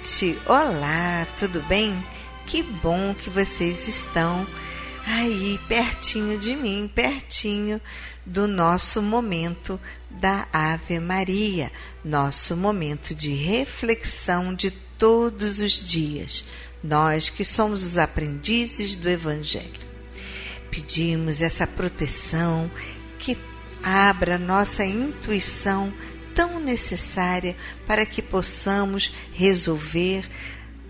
noite! Olá, tudo bem? Que bom que vocês estão aí pertinho de mim, pertinho do nosso momento da Ave Maria, nosso momento de reflexão de todos os dias, nós que somos os aprendizes do Evangelho. Pedimos essa proteção que abra nossa intuição tão necessária para que possamos resolver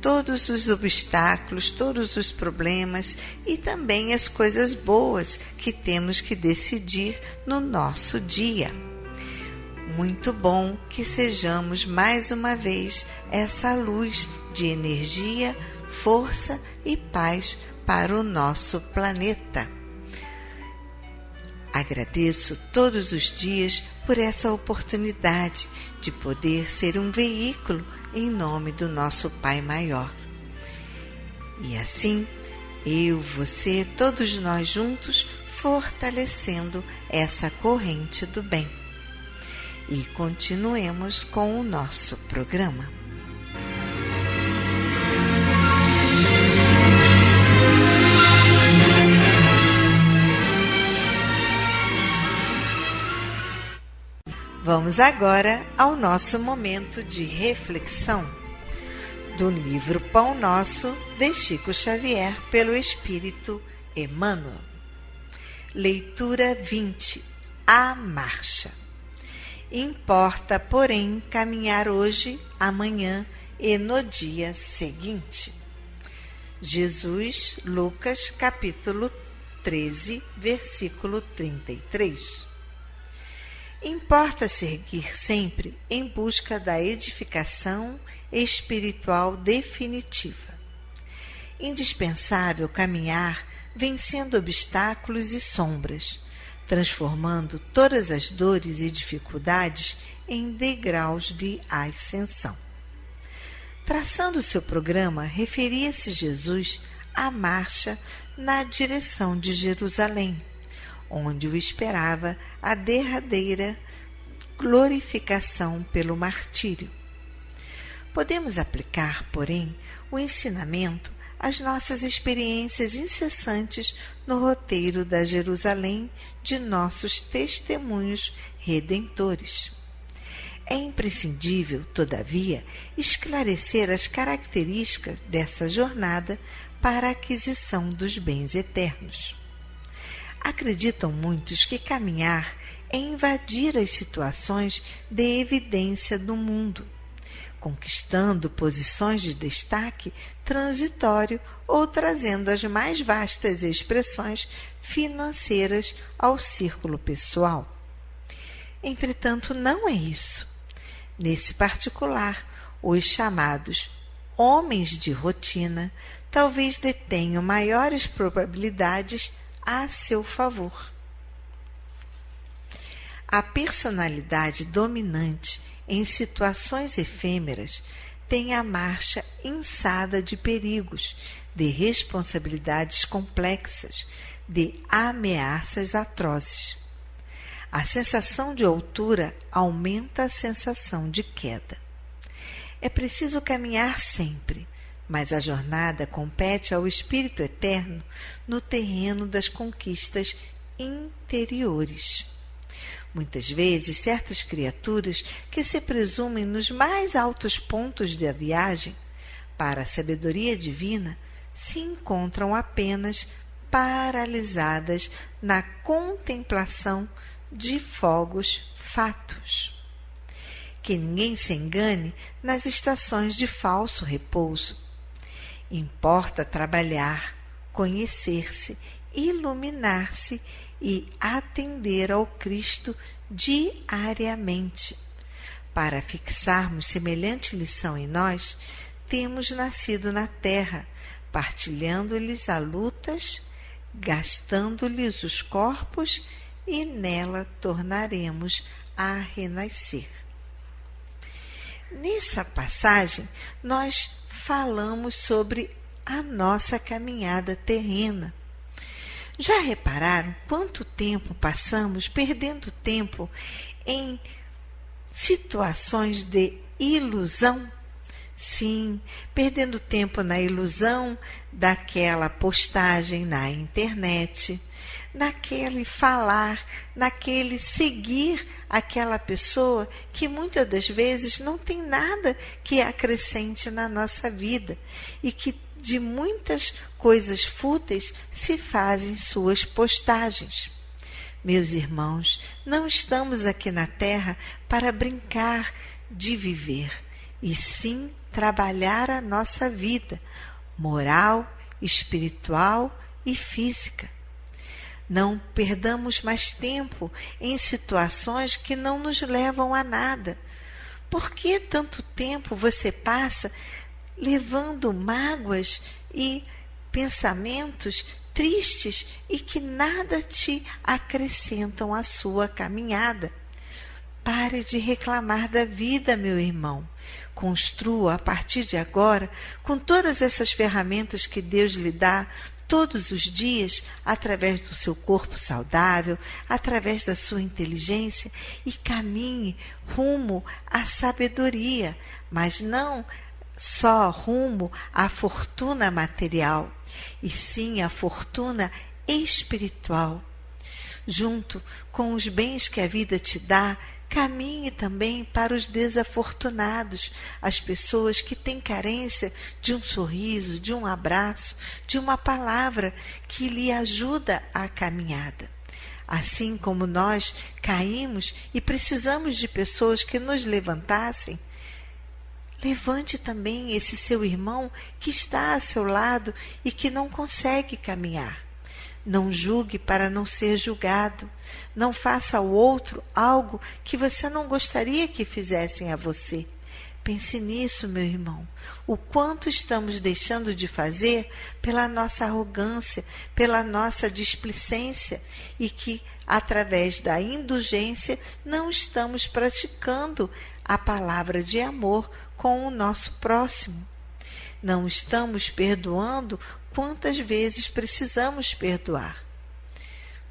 todos os obstáculos, todos os problemas e também as coisas boas que temos que decidir no nosso dia. Muito bom que sejamos mais uma vez essa luz de energia, força e paz para o nosso planeta. Agradeço todos os dias por essa oportunidade de poder ser um veículo em nome do nosso Pai Maior. E assim, eu, você, todos nós juntos, fortalecendo essa corrente do bem. E continuemos com o nosso programa. Vamos agora ao nosso momento de reflexão do livro Pão Nosso, de Chico Xavier, pelo Espírito Emmanuel. Leitura 20. A marcha. Importa, porém, caminhar hoje, amanhã e no dia seguinte. Jesus, Lucas, capítulo 13, versículo 33. Importa seguir sempre em busca da edificação espiritual definitiva. Indispensável caminhar vencendo obstáculos e sombras, transformando todas as dores e dificuldades em degraus de ascensão. Traçando seu programa, referia-se Jesus à marcha na direção de Jerusalém, onde o esperava a derradeira glorificação pelo martírio. Podemos aplicar, porém, o ensinamento às nossas experiências incessantes no roteiro da Jerusalém de nossos testemunhos redentores. É imprescindível, todavia, esclarecer as características dessa jornada para a aquisição dos bens eternos. Acreditam muitos que caminhar é invadir as situações de evidência do mundo, conquistando posições de destaque transitório ou trazendo as mais vastas expressões financeiras ao círculo pessoal. Entretanto, não é isso. Nesse particular, os chamados homens de rotina talvez detenham maiores probabilidades a seu favor. A personalidade dominante em situações efêmeras tem a marcha inçada de perigos, de responsabilidades complexas, de ameaças atrozes. A sensação de altura aumenta a sensação de queda. É preciso caminhar sempre, mas a jornada compete ao Espírito Eterno no terreno das conquistas interiores. Muitas vezes, certas criaturas que se presumem nos mais altos pontos da viagem para a sabedoria divina se encontram apenas paralisadas na contemplação de fogos fatos. Que ninguém se engane nas estações de falso repouso. Importa trabalhar, conhecer-se, iluminar-se e atender ao Cristo diariamente. Para fixarmos semelhante lição em nós, temos nascido na terra, partilhando-lhes as lutas, gastando-lhes os corpos e nela tornaremos a renascer. Nessa passagem, nós falamos sobre a nossa caminhada terrena. Já repararam quanto tempo passamos perdendo tempo em situações de ilusão, Sim, perdendo tempo na ilusão daquela postagem na internet, naquele falar, naquele seguir aquela pessoa que muitas das vezes não tem nada que acrescente na nossa vida e que de muitas coisas fúteis se fazem suas postagens. Meus irmãos, não estamos aqui na Terra para brincar de viver, e sim trabalhar a nossa vida moral, espiritual e física. Não perdamos mais tempo em situações que não nos levam a nada. Por que tanto tempo você passa levando mágoas e pensamentos tristes e que nada te acrescentam à sua caminhada? Pare de reclamar da vida, meu irmão. Construa a partir de agora, com todas essas ferramentas que Deus lhe dá todos os dias, através do seu corpo saudável, através da sua inteligência, e caminhe rumo à sabedoria, mas não só rumo à fortuna material, e sim à fortuna espiritual. Junto com os bens que a vida te dá, caminhe também para os desafortunados, as pessoas que têm carência de um sorriso, de um abraço, de uma palavra que lhe ajuda a caminhada. Assim como nós caímos e precisamos de pessoas que nos levantassem, levante também esse seu irmão que está a seu lado e que não consegue caminhar. Não julgue para não ser julgado. Não faça ao outro algo que você não gostaria que fizessem a você. Pense nisso, meu irmão. O quanto estamos deixando de fazer pela nossa arrogância, pela nossa displicência, e que, através da indulgência, não estamos praticando a palavra de amor com o nosso próximo. Não estamos perdoando quantas vezes precisamos perdoar.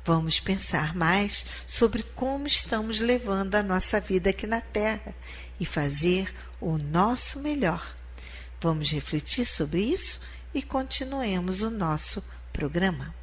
Vamos pensar mais sobre como estamos levando a nossa vida aqui na Terra e fazer o nosso melhor. Vamos refletir sobre isso e continuemos o nosso programa.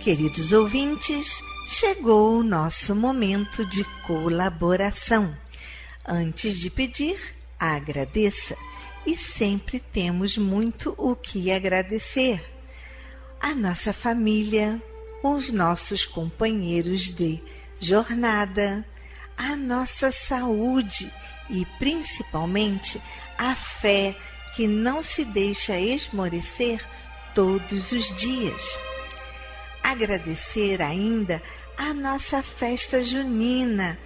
Queridos ouvintes, chegou o nosso momento de colaboração. Antes de pedir, agradeça. E sempre temos muito o que agradecer. A nossa família, os nossos companheiros de jornada, a nossa saúde e, principalmente, a fé que não se deixa esmorecer todos os dias. Agradecer ainda a nossa festa junina.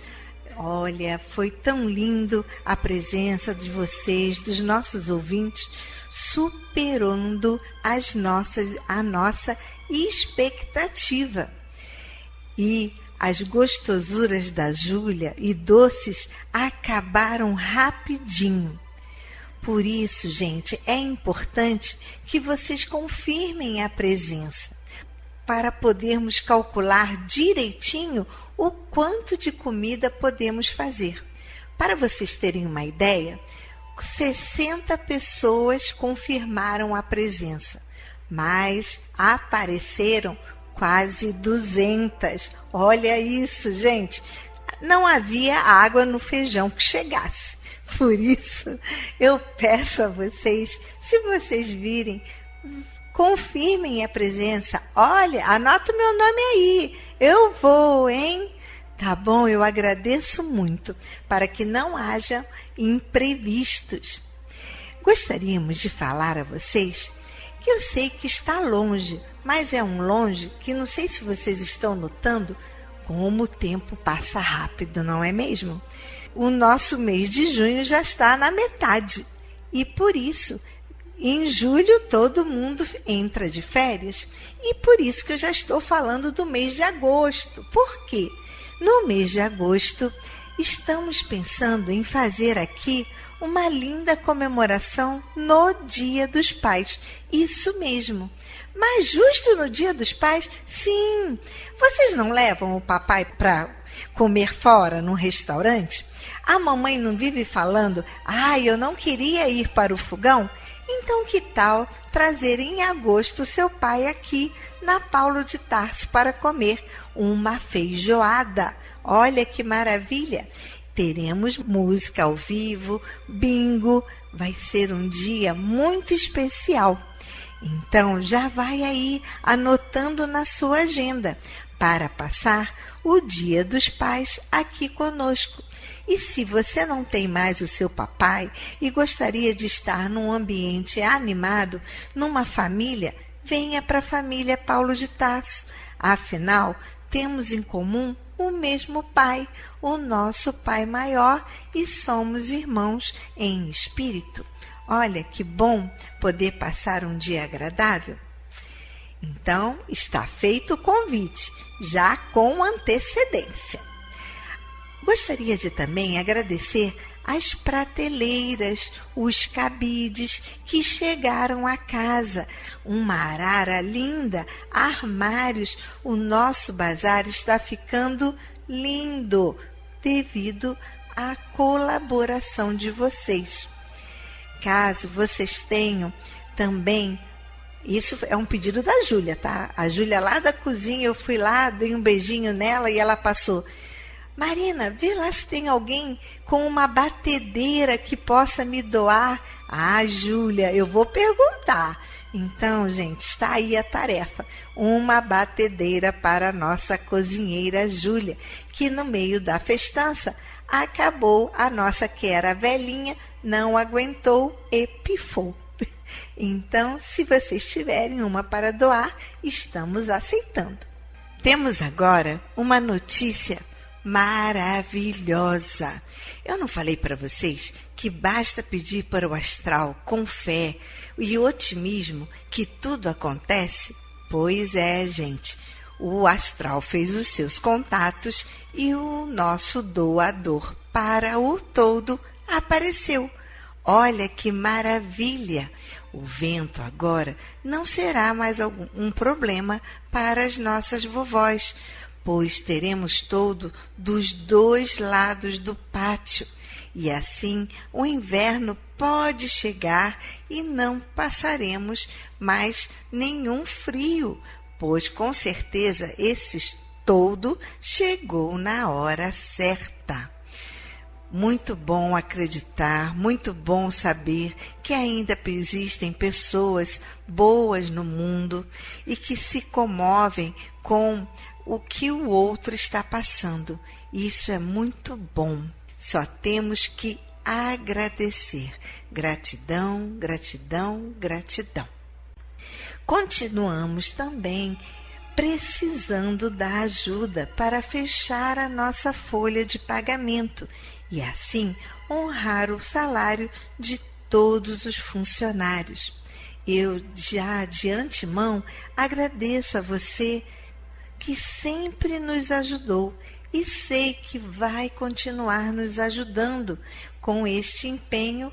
Olha, foi tão lindo a presença de vocês, dos nossos ouvintes, superando a nossa expectativa. E as gostosuras da Júlia e doces acabaram rapidinho. Por isso, gente, é importante que vocês confirmem a presença, para podermos calcular direitinho o quanto de comida podemos fazer. Para vocês terem uma ideia, 60 pessoas confirmaram a presença, mas apareceram quase 200. Olha isso, gente! Não havia água no feijão que chegasse. Por isso, eu peço a vocês, se vocês virem, confirmem a presença. Olha, anota o meu nome aí. Eu vou, hein? Tá bom, eu agradeço muito, para que não haja imprevistos. Gostaríamos de falar a vocês que eu sei que está longe, mas é um longe que não sei se vocês estão notando como o tempo passa rápido, não é mesmo? O nosso mês de junho já está na metade. e por isso, em julho todo mundo entra de férias e por isso que eu já estou falando do mês de agosto. Por quê? No mês de agosto, estamos pensando em fazer aqui uma linda comemoração no Dia dos Pais. Isso mesmo. Mas justo no Dia dos Pais, sim. Vocês não levam o papai para comer fora num restaurante? A mamãe não vive falando, eu não queria ir para o fogão? Então que tal trazer em agosto seu pai aqui na Paulo de Tarso para comer uma feijoada? Olha que maravilha! Teremos música ao vivo, bingo, vai ser um dia muito especial. Então já vai aí anotando na sua agenda para passar o Dia dos Pais aqui conosco. E se você não tem mais o seu papai e gostaria de estar num ambiente animado, numa família, venha para a família Paulo de Tarso. Afinal, temos em comum o mesmo Pai, o nosso Pai maior, e somos irmãos em espírito. Olha que bom poder passar um dia agradável. Então, está feito o convite, já com antecedência. Gostaria de também agradecer as prateleiras, os cabides que chegaram à casa. Uma arara linda, armários. O nosso bazar está ficando lindo devido à colaboração de vocês. Caso vocês tenham também, isso é um pedido da Júlia, tá? A Júlia lá da cozinha, eu fui lá, dei um beijinho nela e ela passou: Marina, vê lá se tem alguém com uma batedeira que possa me doar. Júlia, eu vou perguntar. Então, gente, está aí a tarefa. Uma batedeira para a nossa cozinheira Júlia, que no meio da festança acabou, a nossa que era velhinha, não aguentou e pifou. Então, se vocês tiverem uma para doar, estamos aceitando. Temos agora uma notícia maravilhosa. Eu não falei para vocês que basta pedir para o astral com fé e otimismo que tudo acontece? Pois é, gente. O astral fez os seus contatos e o nosso doador para o todo apareceu. Olha que maravilha! O vento agora não será mais um problema para as nossas vovós, pois teremos todo dos dois lados do pátio. E assim o inverno pode chegar e não passaremos mais nenhum frio, pois com certeza esse todo chegou na hora certa. Muito bom acreditar, muito bom saber que ainda existem pessoas boas no mundo e que se comovem com o que o outro está passando. Isso é muito bom. Só temos que agradecer. Gratidão, gratidão, gratidão. Continuamos também precisando da ajuda para fechar a nossa folha de pagamento e assim honrar o salário de todos os funcionários. Eu já de antemão agradeço a você que sempre nos ajudou e sei que vai continuar nos ajudando com este empenho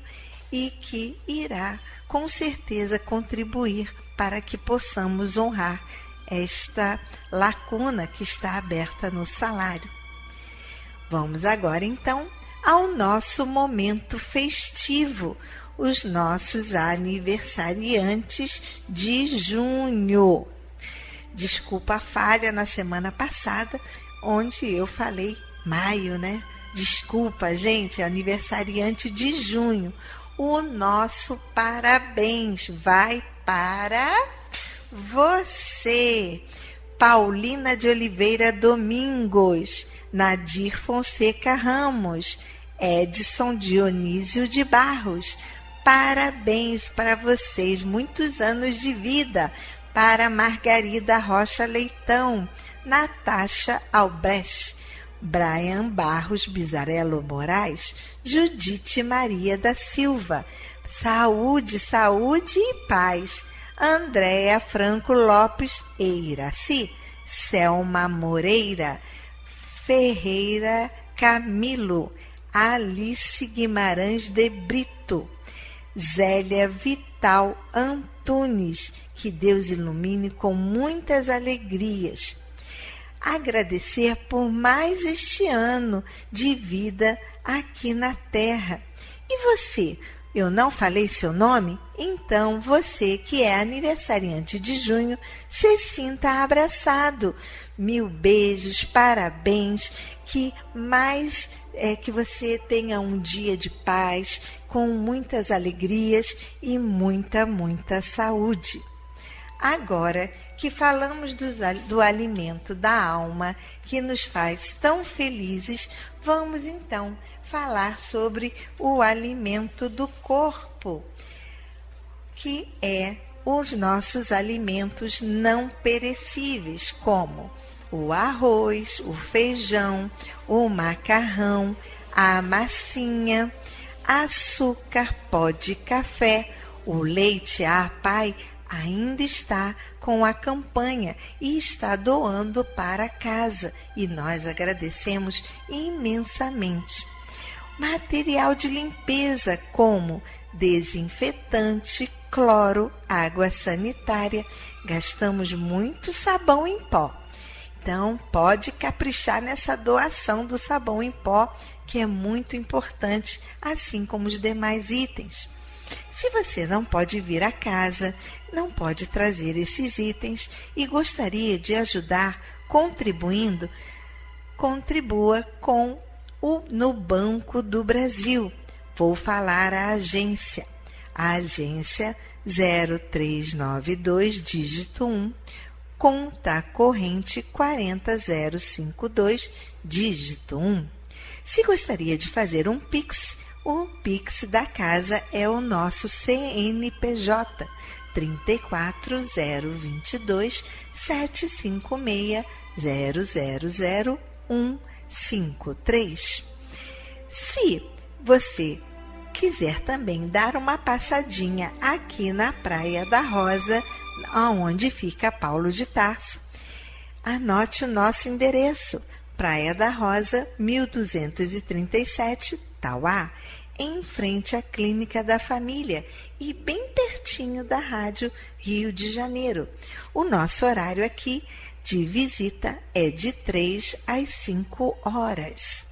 e que irá com certeza contribuir para que possamos honrar esta lacuna que está aberta no salário. Vamos agora então ao nosso momento festivo, os nossos aniversariantes de junho. Desculpa a falha na semana passada, onde eu falei maio, né? Desculpa, gente, aniversariante de junho. O nosso parabéns vai para você, Paulina de Oliveira Domingos, Nadir Fonseca Ramos, Edson Dionísio de Barros. Parabéns para vocês, muitos anos de vida. Para Margarida Rocha Leitão, Natasha Albrecht, Brian Barros Bizarello Moraes, Judite Maria da Silva, Saúde, saúde e paz. Andréa Franco Lopes e Iraci, Selma Moreira, Ferreira Camilo, Alice Guimarães de Brito, Zélia Vital Antunes, que Deus ilumine com muitas alegrias. Agradecer por mais este ano de vida aqui na Terra. E você? Eu não falei seu nome? Então, você que é aniversariante de junho, se sinta abraçado. 1000 beijos, parabéns, que você tenha um dia de paz, com muitas alegrias e muita saúde. Agora que falamos do alimento da alma que nos faz tão felizes, vamos então falar sobre o alimento do corpo, que é os nossos alimentos não perecíveis, como o arroz, o feijão, o macarrão, a massinha, açúcar, pó de café, o leite. Pai ainda está com a campanha e está doando para casa, e nós agradecemos imensamente. Material de limpeza como desinfetante, cloro, água sanitária. Gastamos muito sabão em pó. Então, pode caprichar nessa doação do sabão em pó, que é muito importante, assim como os demais itens. Se você não pode vir a casa, não pode trazer esses itens e gostaria de ajudar contribuindo, contribua no Banco do Brasil. Vou falar a agência 0392, dígito 1, conta corrente 40052, dígito 1. Se gostaria de fazer um Pix, o Pix da casa é o nosso CNPJ 34022 756 000153. Se você quiser também dar uma passadinha aqui na Praia da Rosa, aonde fica Paulo de Tarso, anote o nosso endereço: Praia da Rosa, 1237, Tauá, em frente à Clínica da Família e bem pertinho da Rádio Rio de Janeiro. O nosso horário aqui de visita é de 3 às 5 horas.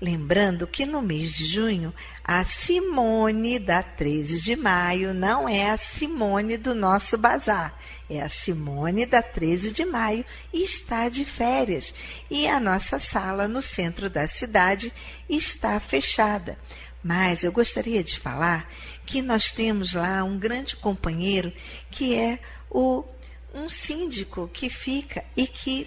Lembrando que no mês de junho, a Simone da 13 de maio não é a Simone do nosso bazar, é a Simone da 13 de maio e está de férias. E a nossa sala no centro da cidade está fechada. Mas eu gostaria de falar que nós temos lá um grande companheiro que é um síndico que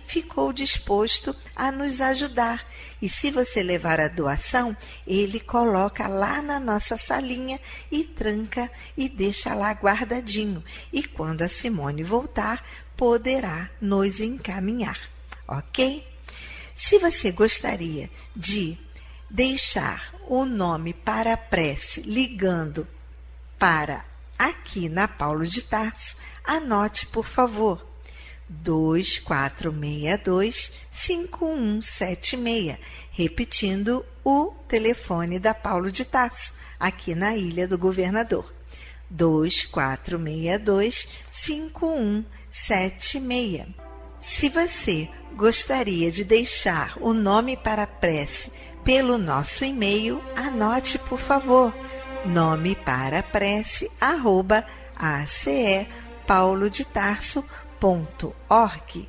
ficou disposto a nos ajudar. E se você levar a doação, ele coloca lá na nossa salinha e tranca e deixa lá guardadinho. E quando a Simone voltar, poderá nos encaminhar, ok? Se você gostaria de deixar o nome para a prece ligando para aqui na Paulo de Tarso, anote, por favor, 2462-5176, repetindo o telefone da Paulo de Tarso, aqui na Ilha do Governador, 2462-5176. Se você gostaria de deixar o nome para a prece pelo nosso e-mail, anote, por favor, nome para prece @acePaulodetarso.org.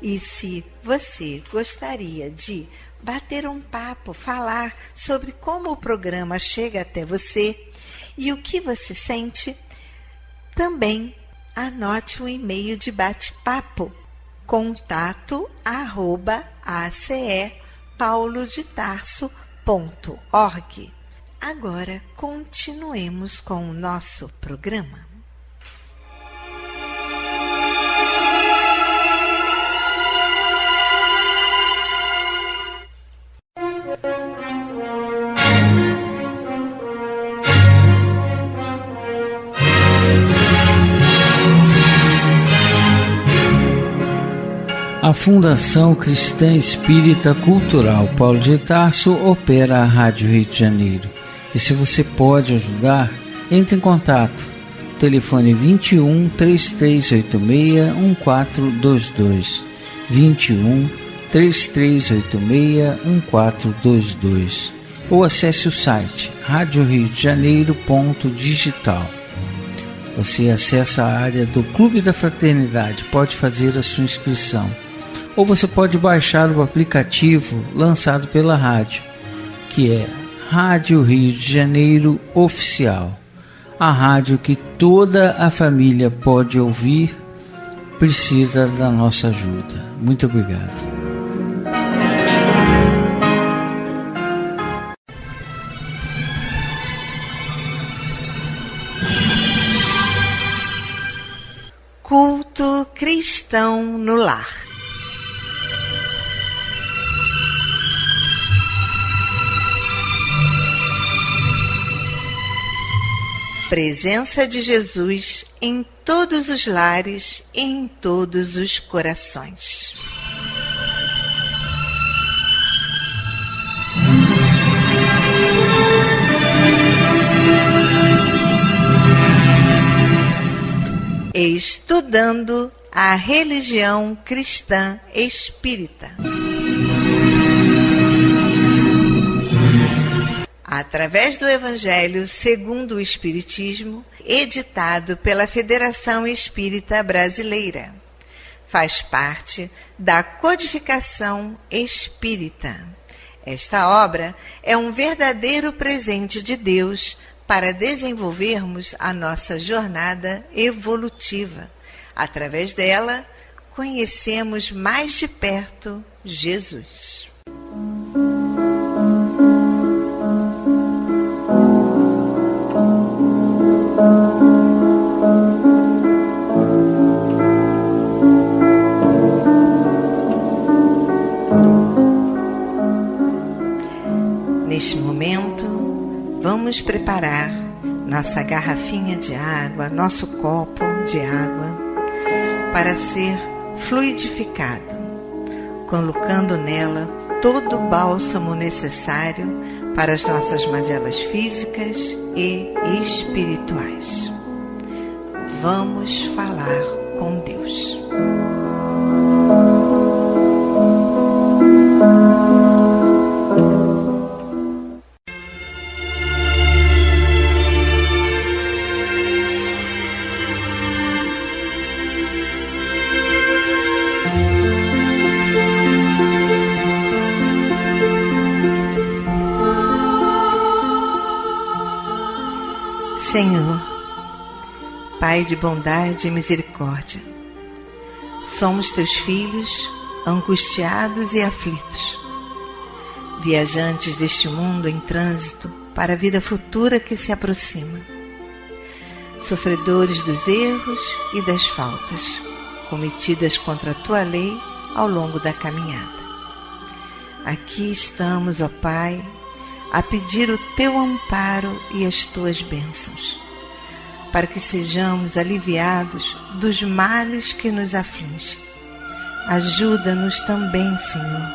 E se você gostaria de bater um papo, falar sobre como o programa chega até você e o que você sente, também anote um e-mail de bate-papo, contato@acePaulodetarso.org. Agora, continuemos com o nosso programa. A Fundação Cristã Espírita Cultural Paulo de Tarso opera a Rádio Rio de Janeiro. E se você pode ajudar, entre em contato. Telefone 21 3386 1422. 21 3386 1422. Ou acesse o site radioriodejaneiro.digital. Você acessa a área do Clube da Fraternidade, pode fazer a sua inscrição. Ou você pode baixar o aplicativo lançado pela rádio, que é Rádio Rio de Janeiro Oficial. A rádio que toda a família pode ouvir, precisa da nossa ajuda. Muito obrigado. Culto cristão no lar. Presença de Jesus em todos os lares e em todos os corações. Estudando a religião cristã espírita. Através do Evangelho segundo o Espiritismo, editado pela Federação Espírita Brasileira. Faz parte da Codificação Espírita. Esta obra é um verdadeiro presente de Deus para desenvolvermos a nossa jornada evolutiva. Através dela, conhecemos mais de perto Jesus. Neste momento, vamos preparar nossa garrafinha de água, nosso copo de água, para ser fluidificado, colocando nela todo o bálsamo necessário para as nossas mazelas físicas e espirituais. Vamos falar com Deus. Senhor, Pai de bondade e misericórdia, somos teus filhos, angustiados e aflitos, viajantes deste mundo em trânsito para a vida futura que se aproxima, sofredores dos erros e das faltas cometidas contra a tua lei ao longo da caminhada. Aqui estamos, ó Pai, a pedir o teu amparo e as tuas bênçãos, para que sejamos aliviados dos males que nos afligem. Ajuda-nos também, Senhor,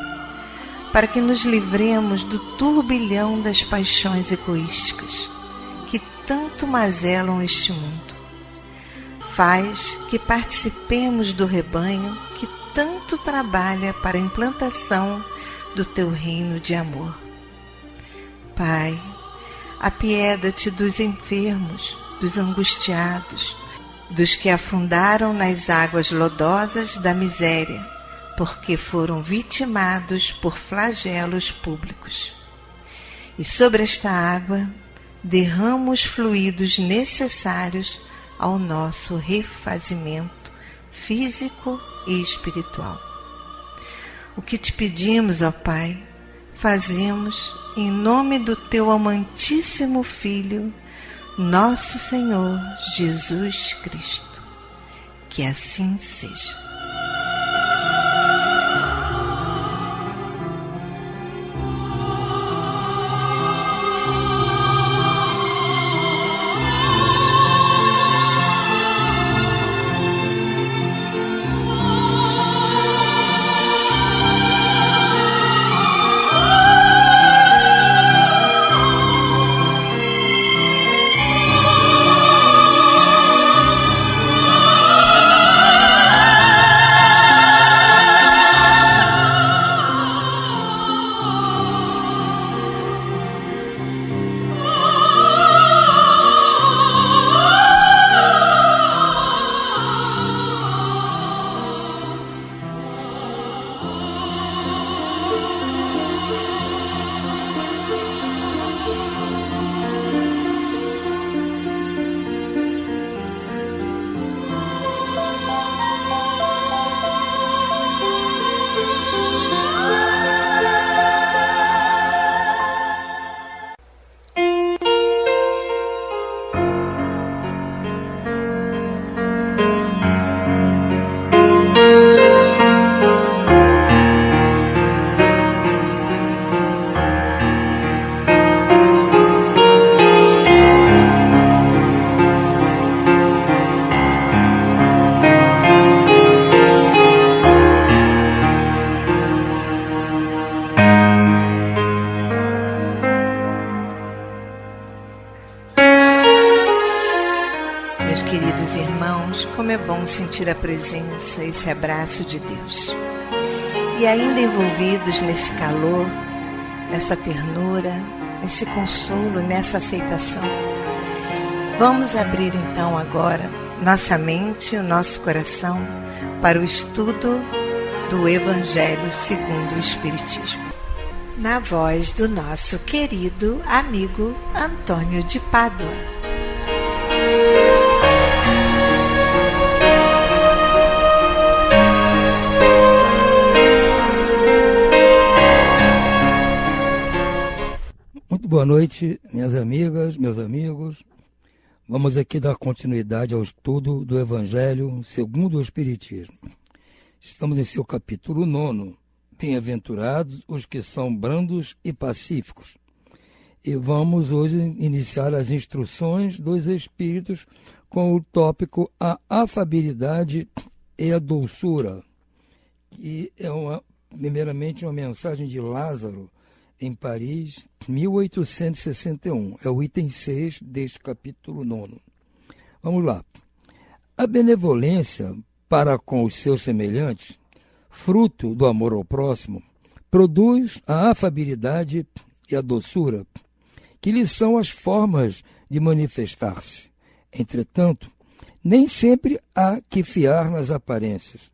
para que nos livremos do turbilhão das paixões egoísticas que tanto mazelam este mundo. Faz que participemos do rebanho que tanto trabalha para a implantação do teu reino de amor. Pai, apieda-te dos enfermos, dos angustiados, dos que afundaram nas águas lodosas da miséria, porque foram vitimados por flagelos públicos. E sobre esta água, derrama os fluidos necessários ao nosso refazimento físico e espiritual. O que te pedimos, ó Pai, fazemos em nome do teu amantíssimo Filho, nosso Senhor Jesus Cristo. Que assim seja. Meus queridos irmãos, como é bom sentir a presença, esse abraço de Deus. E ainda envolvidos nesse calor, nessa ternura, nesse consolo, nessa aceitação, vamos abrir então agora nossa mente e o nosso coração para o estudo do Evangelho segundo o Espiritismo, na voz do nosso querido amigo Antônio de Pádua. Muito boa noite, minhas amigas, meus amigos. Vamos aqui dar continuidade ao estudo do Evangelho segundo o Espiritismo. Estamos em seu capítulo 9, Bem-aventurados os que são brandos e pacíficos. E vamos hoje iniciar as instruções dos Espíritos com o tópico A afabilidade e a doçura, que é primeiramente uma mensagem de Lázaro, em Paris, 1861. É o item 6 deste capítulo 9. Vamos lá. A benevolência para com os seus semelhantes, fruto do amor ao próximo, produz a afabilidade e a doçura, que lhes são as formas de manifestar-se. Entretanto, nem sempre há que fiar nas aparências.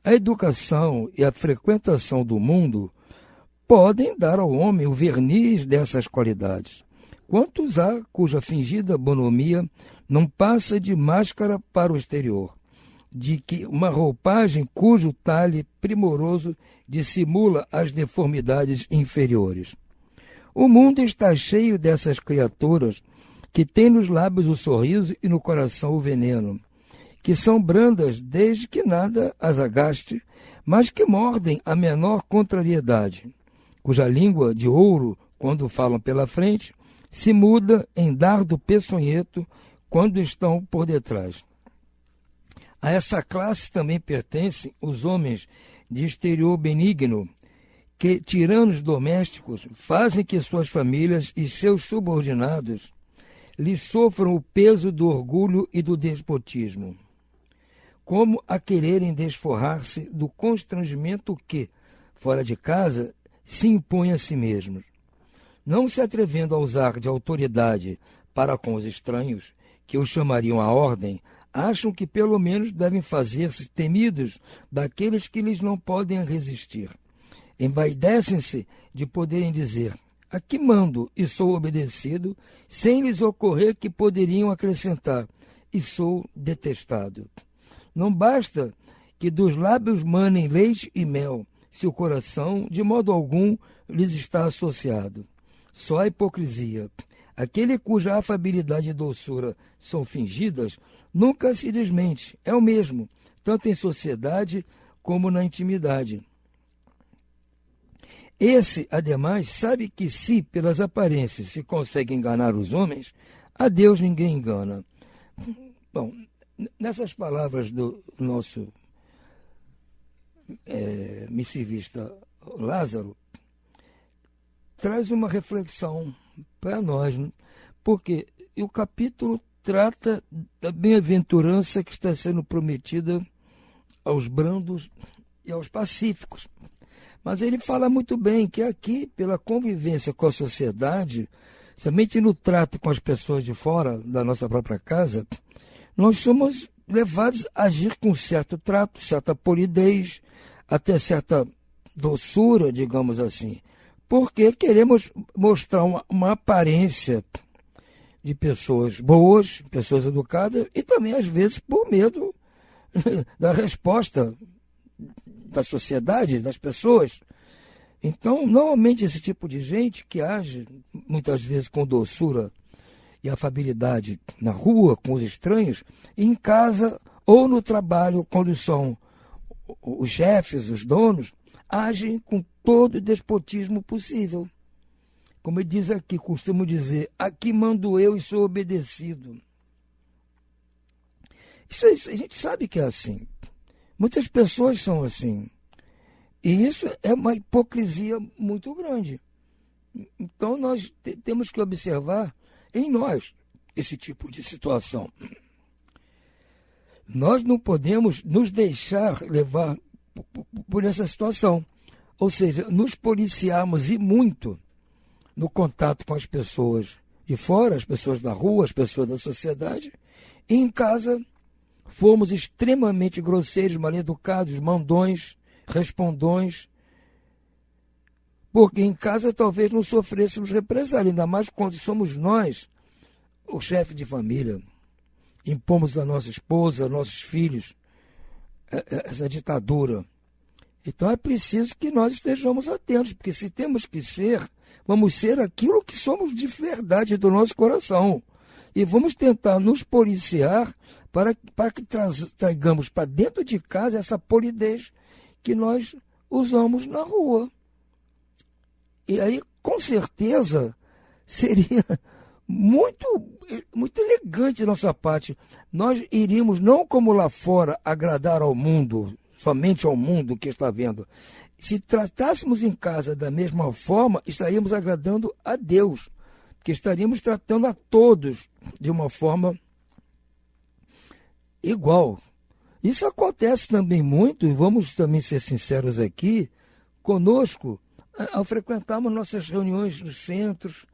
A educação e a frequentação do mundo podem dar ao homem o verniz dessas qualidades. Quantos há cuja fingida bonomia não passa de máscara para o exterior, de que uma roupagem cujo talhe primoroso dissimula as deformidades inferiores. O mundo está cheio dessas criaturas que têm nos lábios o sorriso e no coração o veneno, que são brandas desde que nada as agaste, mas que mordem a menor contrariedade, cuja língua de ouro, quando falam pela frente, se muda em dardo peçonhento quando estão por detrás. A essa classe também pertencem os homens de exterior benigno, que, tiranos domésticos, fazem que suas famílias e seus subordinados lhes sofram o peso do orgulho e do despotismo, como a quererem desforrar-se do constrangimento que, fora de casa, se impõe a si mesmos. Não se atrevendo a usar de autoridade para com os estranhos, que os chamariam à ordem, acham que pelo menos devem fazer-se temidos daqueles que lhes não podem resistir. Envaidecem-se de poderem dizer: aqui mando e sou obedecido, sem lhes ocorrer que poderiam acrescentar: e sou detestado. Não basta que dos lábios manem leite e mel, se o coração, de modo algum, lhes está associado. Só a hipocrisia, aquele cuja afabilidade e doçura são fingidas, nunca se desmente, é o mesmo, tanto em sociedade como na intimidade. Esse, ademais, sabe que se pelas aparências se consegue enganar os homens, a Deus ninguém engana. Bom, nessas palavras do nosso missivista Lázaro, traz uma reflexão para nós, né? Porque o capítulo trata da bem-aventurança que está sendo prometida aos brandos e aos pacíficos. Mas ele fala muito bem que aqui, pela convivência com a sociedade, somente no trato com as pessoas de fora da nossa própria casa, nós somos levados a agir com certo trato, certa polidez, até certa doçura, digamos assim, porque queremos mostrar uma aparência de pessoas boas, pessoas educadas, e também, às vezes, por medo da resposta da sociedade, das pessoas. Então, normalmente, esse tipo de gente que age, muitas vezes, com doçura e afabilidade na rua, com os estranhos, em casa ou no trabalho, quando são os chefes, os donos, agem com todo o despotismo possível. Como ele diz aqui, costumo dizer, aqui mando eu e sou obedecido. Isso a gente sabe que é assim. Muitas pessoas são assim. E isso é uma hipocrisia muito grande. Então nós temos que observar em nós esse tipo de situação. Nós não podemos nos deixar levar por essa situação. Ou seja, nos policiarmos e muito no contato com as pessoas de fora, as pessoas da rua, as pessoas da sociedade. E em casa fomos extremamente grosseiros, mal-educados, mandões, respondões, porque em casa talvez não sofrêssemos represália, ainda mais quando somos nós, o chefe de família, impomos a nossa esposa, nossos filhos, essa ditadura. Então é preciso que nós estejamos atentos, porque se temos que ser, vamos ser aquilo que somos de verdade do nosso coração. E vamos tentar nos policiar para que tragamos para dentro de casa essa polidez que nós usamos na rua. E aí, com certeza, seria muito elegante da nossa parte. Nós iríamos, não como lá fora, agradar ao mundo, somente ao mundo que está vendo. Se tratássemos em casa da mesma forma, estaríamos agradando a Deus, porque estaríamos tratando a todos de uma forma igual. Isso acontece também muito, e vamos também ser sinceros aqui, conosco, ao frequentarmos nossas reuniões nos centros,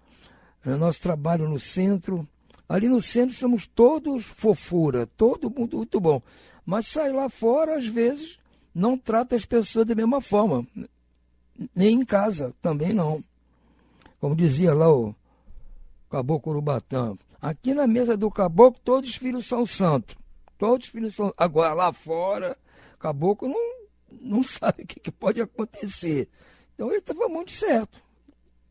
nosso trabalho no centro. Ali no centro somos todos fofura, todo mundo muito bom. Mas sai lá fora, às vezes, não trata as pessoas da mesma forma. Nem em casa, também não. Como dizia lá o Caboclo Urubatã, aqui na mesa do caboclo todos os filhos são santos. Todos os filhos são. Agora lá fora, caboclo não sabe o que pode acontecer. Então ele estava muito certo.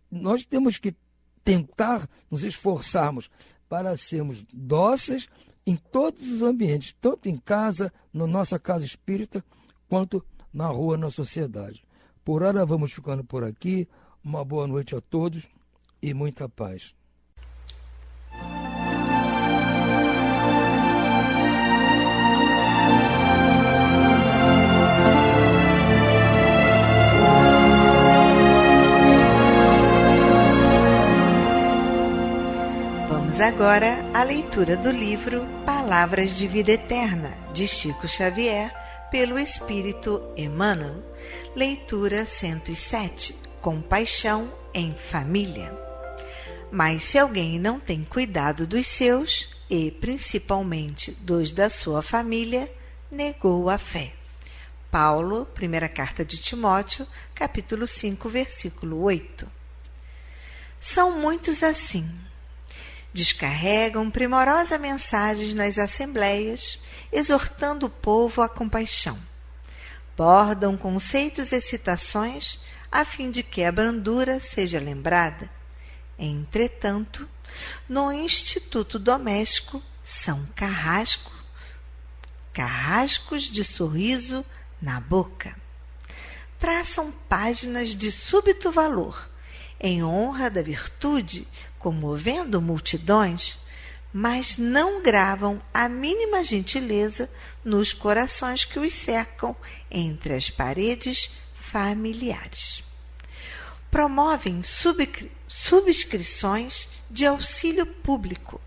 Nós temos que tentar nos esforçarmos para sermos dóceis em todos os ambientes, tanto em casa, na nossa casa espírita, quanto na rua, na sociedade. Por hora vamos ficando por aqui. Uma boa noite a todos e muita paz. Vamos agora à leitura do livro Palavras de Vida Eterna, de Chico Xavier, pelo Espírito Emmanuel. Leitura 107. Compaixão em família. Mas se alguém não tem cuidado dos seus, e principalmente dos da sua família, negou a fé. Paulo, primeira carta de Timóteo, capítulo 5, versículo 8. São muitos assim. Descarregam primorosa mensagens nas assembleias, exortando o povo à compaixão. Bordam conceitos e citações a fim de que a brandura seja lembrada. Entretanto, no instituto doméstico são carrascos de sorriso na boca. Traçam páginas de súbito valor, em honra da virtude, comovendo multidões, mas não gravam a mínima gentileza nos corações que os cercam entre as paredes familiares. Promovem subscrições de auxílio público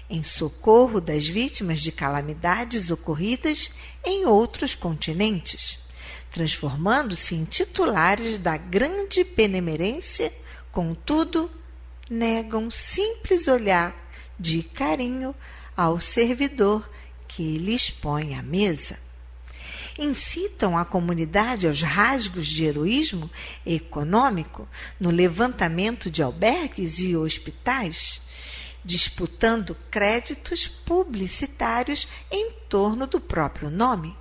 em socorro das vítimas de calamidades ocorridas em outros continentes, transformando-se em titulares da grande benemerência, contudo, negam simples olhar de carinho ao servidor que lhes põe à mesa. incitam a comunidade aos rasgos de heroísmo econômico no levantamento de albergues e hospitais, disputando créditos publicitários em torno do próprio nome.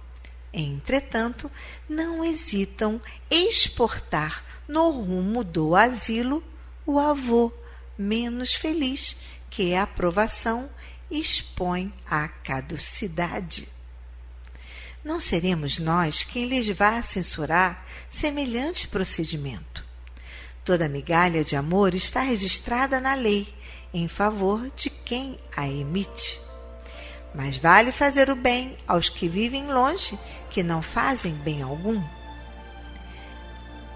Entretanto, não hesitam exportar no rumo do asilo o avô menos feliz, que a aprovação expõe à caducidade. Não seremos nós quem lhes vá censurar semelhante procedimento. Toda migalha de amor está registrada na lei em favor de quem a emite. Mas vale fazer o bem aos que vivem longe, que não fazem bem algum.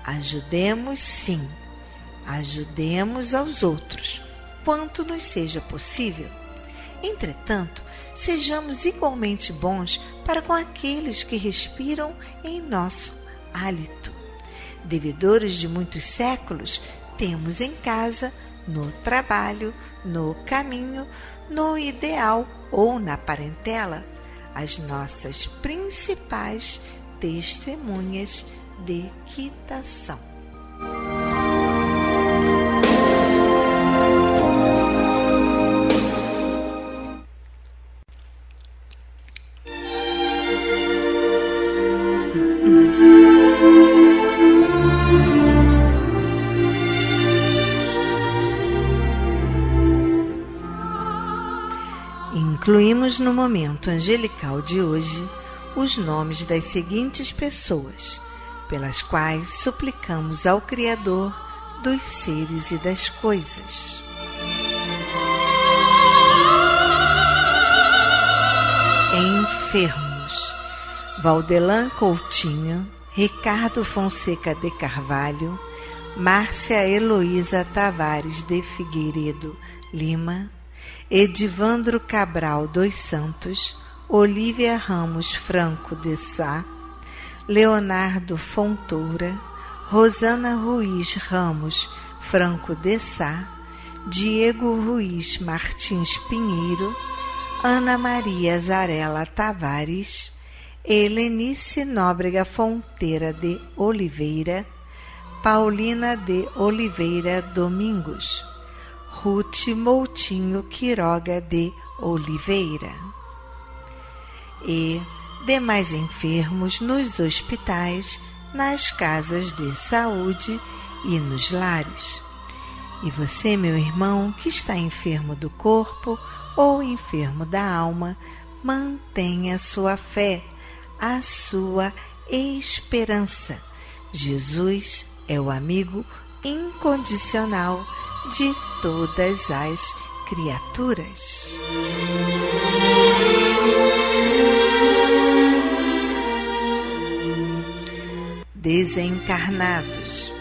Ajudemos, sim, ajudemos aos outros, quanto nos seja possível. Entretanto, sejamos igualmente bons para com aqueles que respiram em nosso hálito. Devedores de muitos séculos, temos em casa, no trabalho, no caminho, no ideal ou na parentela, as nossas principais testemunhas de quitação. Incluímos no momento angelical de hoje os nomes das seguintes pessoas, pelas quais suplicamos ao Criador dos seres e das coisas. Enfermos: Valdelan Coutinho, Ricardo Fonseca de Carvalho, Márcia Heloísa Tavares de Figueiredo Lima, Edivandro Cabral dos Santos, Olívia Ramos Franco de Sá, Leonardo Fontoura, Rosana Ruiz Ramos Franco de Sá, Diego Ruiz Martins Pinheiro, Ana Maria Zarela Tavares, Helenice Nóbrega Fonteira de Oliveira, Paulina de Oliveira Domingos, Ruth Moutinho Quiroga de Oliveira e demais enfermos nos hospitais, nas casas de saúde e nos lares. E você, meu irmão, que está enfermo do corpo ou enfermo da alma, mantenha a sua fé, a sua esperança. Jesus é o amigo incondicional de todas as criaturas. Desencarnados: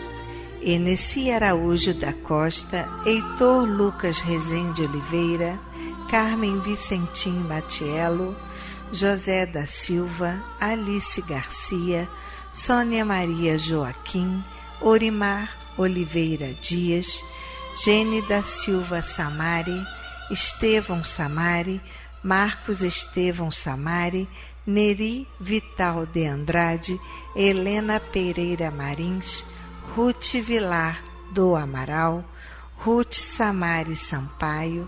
Eneci Araújo da Costa, Heitor Lucas Rezende Oliveira, Carmen Vicentim Matiello, José da Silva, Alice Garcia, Sônia Maria Joaquim, Orimar Oliveira Dias, Gene da Silva Samari, Estevão Samari, Marcos Estevão Samari, Neri Vital de Andrade, Helena Pereira Marins, Ruth Vilar do Amaral, Ruth Samari Sampaio,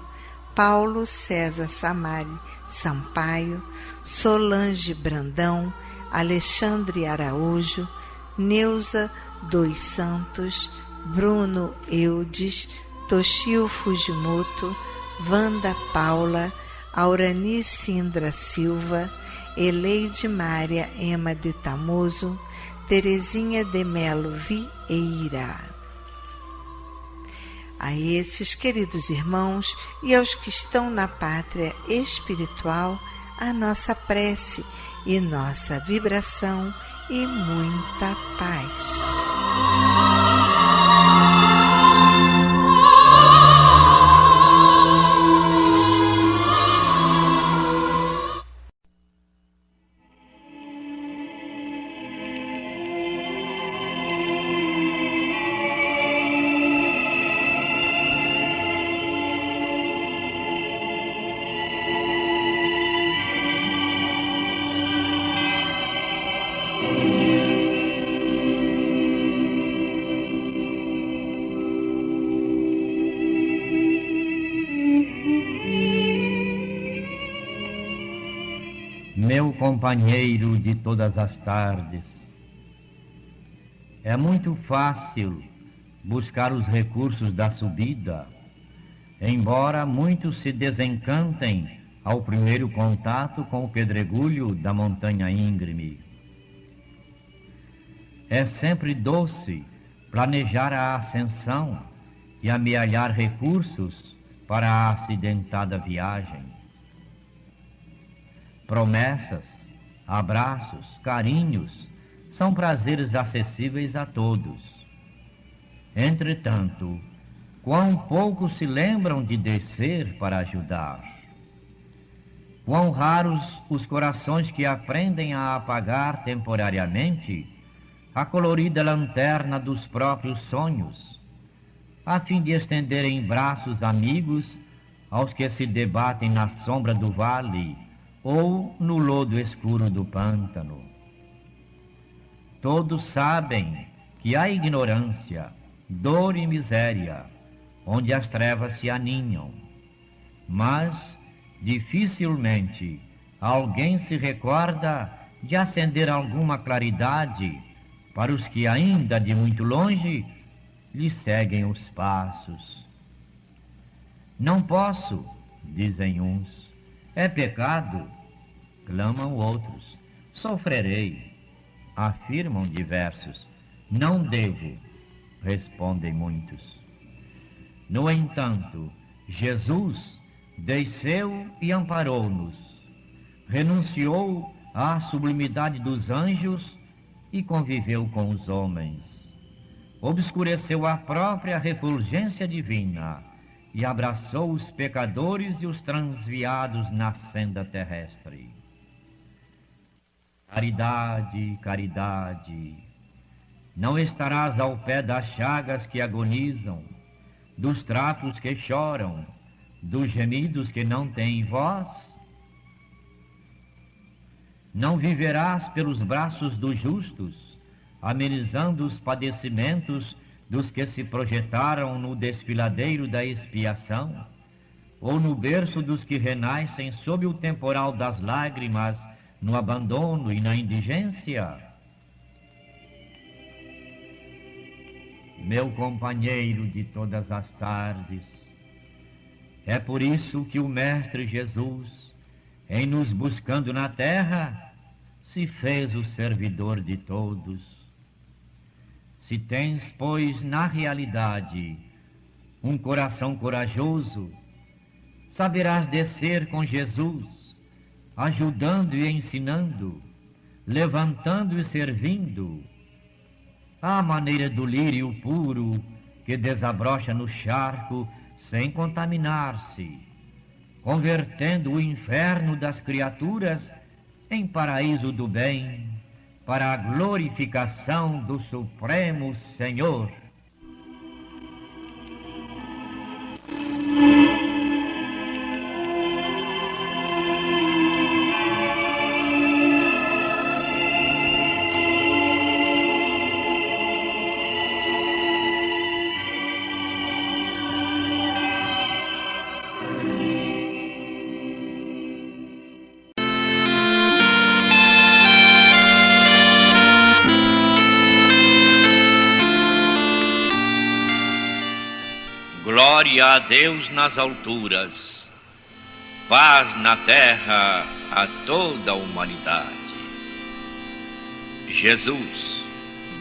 Paulo César Samari Sampaio, Solange Brandão, Alexandre Araújo, Neuza dos Santos, Bruno Eudes, Toshio Fujimoto, Wanda Paula, Aurani Sindra Silva, Eleide Mária Ema de Tamoso, Terezinha de Melo Vieira. A esses queridos irmãos e aos que estão na pátria espiritual, a nossa prece e nossa vibração e muita paz. Meu companheiro de todas as tardes, é muito fácil buscar os recursos da subida, embora muitos se desencantem ao primeiro contato com o pedregulho da montanha íngreme. É sempre doce planejar a ascensão e amealhar recursos para a acidentada viagem. Promessas, abraços, carinhos são prazeres acessíveis a todos. Entretanto, quão poucos se lembram de descer para ajudar. Quão raros os corações que aprendem a apagar temporariamente a colorida lanterna dos próprios sonhos, a fim de estenderem braços amigos aos que se debatem na sombra do vale ou no lodo escuro do pântano. Todos sabem que há ignorância, dor e miséria, onde as trevas se aninham, mas dificilmente alguém se recorda de acender alguma claridade para os que ainda de muito longe lhe seguem os passos. Não posso, dizem uns, é pecado, clamam outros. Sofrerei, afirmam diversos. Não devo, respondem muitos. No entanto, Jesus desceu e amparou-nos, renunciou à sublimidade dos anjos e conviveu com os homens. Obscureceu a própria refulgência divina e abraçou os pecadores e os transviados na senda terrestre. Caridade, caridade, não estarás ao pé das chagas que agonizam, dos trapos que choram, dos gemidos que não têm voz? Não viverás pelos braços dos justos, amenizando os padecimentos dos que se projetaram no desfiladeiro da expiação, ou no berço dos que renascem sob o temporal das lágrimas, no abandono e na indigência? Meu companheiro de todas as tardes, é por isso que o Mestre Jesus, em nos buscando na terra, se fez o servidor de todos. Se tens, pois, na realidade, um coração corajoso, saberás descer com Jesus, ajudando e ensinando, levantando e servindo, à maneira do lírio puro que desabrocha no charco sem contaminar-se, convertendo o inferno das criaturas em paraíso do bem, para a glorificação do Supremo Senhor. Glória a Deus nas alturas, paz na terra a toda a humanidade. Jesus,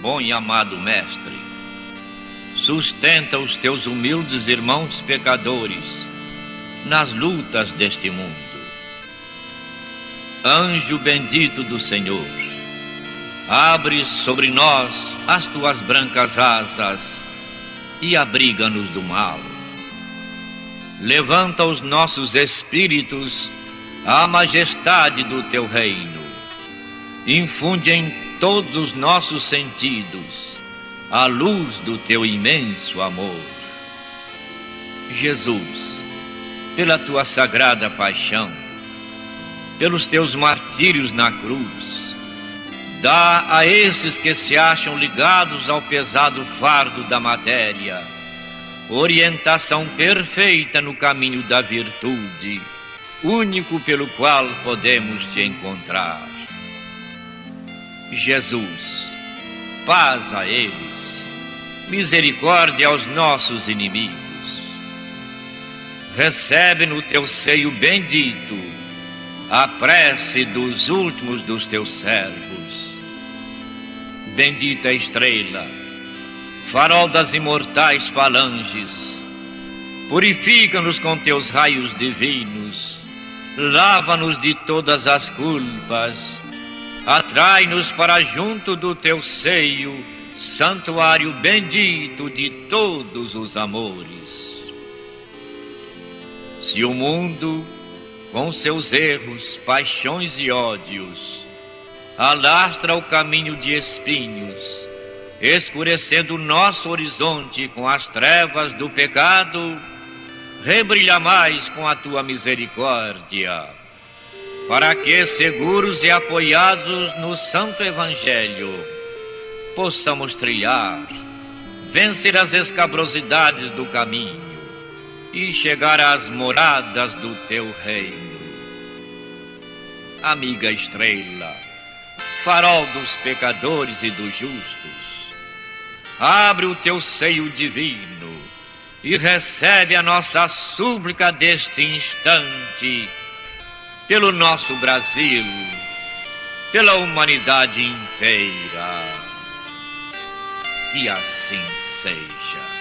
bom e amado Mestre, sustenta os teus humildes irmãos pecadores nas lutas deste mundo. Anjo bendito do Senhor, abre sobre nós as tuas brancas asas e abriga-nos do mal. Levanta os nossos espíritos à majestade do teu reino. Infunde em todos os nossos sentidos a luz do teu imenso amor. Jesus, pela tua sagrada paixão, pelos teus martírios na cruz, dá a esses que se acham ligados ao pesado fardo da matéria orientação perfeita no caminho da virtude, único pelo qual podemos te encontrar. Jesus, paz a eles, misericórdia aos nossos inimigos. Recebe no teu seio bendito a prece dos últimos dos teus servos. Bendita estrela, farol das imortais falanges, purifica-nos com teus raios divinos, lava-nos de todas as culpas, atrai-nos para junto do teu seio, santuário bendito de todos os amores. Se o mundo, com seus erros, paixões e ódios, alastra o caminho de espinhos, escurecendo o nosso horizonte com as trevas do pecado, rebrilha mais com a tua misericórdia, para que, seguros e apoiados no Santo Evangelho, possamos trilhar, vencer as escabrosidades do caminho e chegar às moradas do teu reino. Amiga estrela, farol dos pecadores e dos justos, abre o teu seio divino e recebe a nossa súplica deste instante pelo nosso Brasil, pela humanidade inteira. E assim seja.